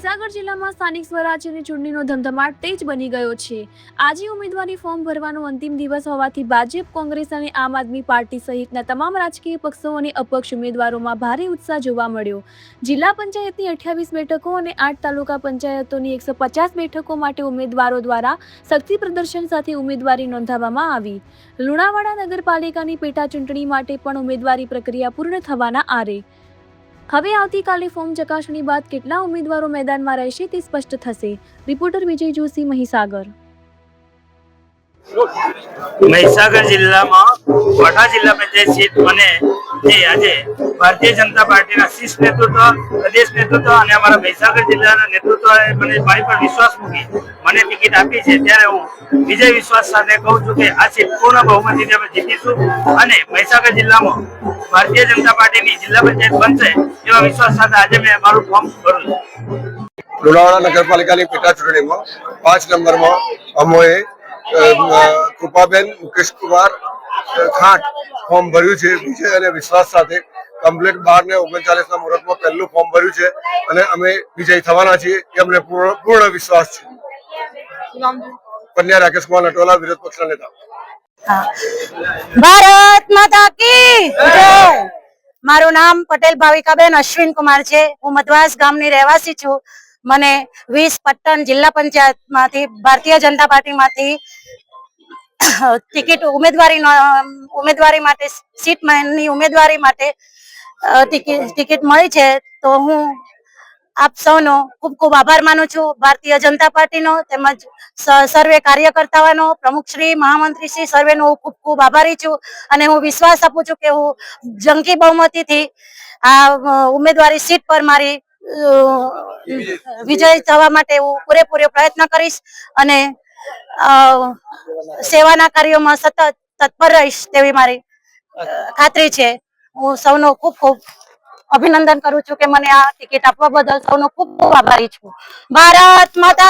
મહીસાગર જિલ્લામાં સ્થાનિક સ્વરાજ્યની ચૂંટણીનો ધમધમાટ તેજ બની ગયો છે। આજે ઉમેદવારી ફોર્મ ભરવાનો અંતિમ દિવસ હોવાથી ભાજપ, કોંગ્રેસ અને આમ આદમી પાર્ટી સહિતના તમામ રાજકીય પક્ષો અને અપક્ષ ઉમેદવારોમાં ભારે ઉત્સાહ જોવા મળ્યો। જિલ્લા પંચાયતની 28 બેઠકો અને 8 તાલુકા પંચાયતોની 150 બેઠકો માટે ઉમેદવારો દ્વારા શક્તિ પ્રદર્શન સાથે ઉમેદવારી નોંધાવવામાં આવી। લુણાવાડા નગરપાલિકાની પેટા ચૂંટણી માટે પણ ઉમેદવારી પ્રક્રિયા પૂર્ણ થવાના આરે। હવે આવતીકાલે ફોર્મ ચકાસણી બાદ કેટલા ઉમેદવારો મેદાનમાં રહેશે તે સ્પષ્ટ થશે। રિપોર્ટર વિજય જોશી, મહીસાગર। મહીસાગર જિલ્લામાં વડા જિલ્લા પંચાયત સીટ મને જે આજે ભારતીય જનતા પાર્ટીના શીર્ષ નેતૃત્વ, પ્રદેશ નેતૃત્વ અને અમારા મહીસાગર જિલ્લાના નેતૃત્વએ મને મારી પર વિશ્વાસ મૂકી મને ટિકિટ આપી છે, ત્યારે હું વિજય વિશ્વાસ સાથે કહું છું કે આ સીટ પૂર્ણ બહુમતીથી અમે જીતીશું અને મહીસાગર જિલ્લામાં ભારતીય જનતા પાર્ટીની જિલ્લા પંચાયત બનશે એવા વિશ્વાસ સાથે આજે મેં મારું ફોર્મ ભર્યું છે। લુણાવાડા નગરપાલિકાની પેટા ચૂંટણીમાં 5 નંબરમાં અમોએ કૃપાબેન મુકેશ કુમાર ખાંટ ફોર્મ ભર્યું છે। વિજય અને વિશ્વાસ સાથે કમ્પ્લીટ 12 ને 39 ના મુહૂર્તમાં પહેલું ફોર્મ ભર્યું છે અને અમે વિજય થવાના છીએ એ અમને પૂર્ણ વિશ્વાસ છે। કન્યા રાકેશ કુમાર નટોલા, વિરોધ પક્ષના નેતા। ભારત માતા કી જય। મારું નામ પટેલ ભાવિકાબેન અશ્વિન કુમાર છે। હું મધવાસ ગામની રહેવાસી છું। મને 20 પટ્ટણ જિલ્લા પંચાયતમાંથી ભારતીય જનતા પાર્ટીમાંથી ટિકિટ ઉમેદવારી માટે સીટની ઉમેદવારી માટે ટિકિટ મળી છે, તો હું આપ સૌનો ખૂબ ખૂબ આભાર માનું છું। ભારતીય જનતા પાર્ટીનો તેમજ સર્વે કાર્યકર્તાઓનો, પ્રમુખ શ્રી, મહામંત્રી શ્રી સર્વેનો ખૂબ ખૂબ આભારી છું અને હું વિશ્વાસ આપું છું કે હું જંગી બહુમતીથી આ ઉમેદવારી સીટ પર મારી વિજય થવા માટે હું પૂરેપૂરો પ્રયત્ન કરીશ અને સેવાના કાર્યોમાં સતત તત્પર રહીશ તેવી મારી ખાતરી છે। હું સૌનો ખૂબ ખૂબ અભિનંદન કરું છું કે મને આ ટિકિટ આપવા બદલ સૌનો ખૂબ ખૂબ આભારી છું। ભારત માતા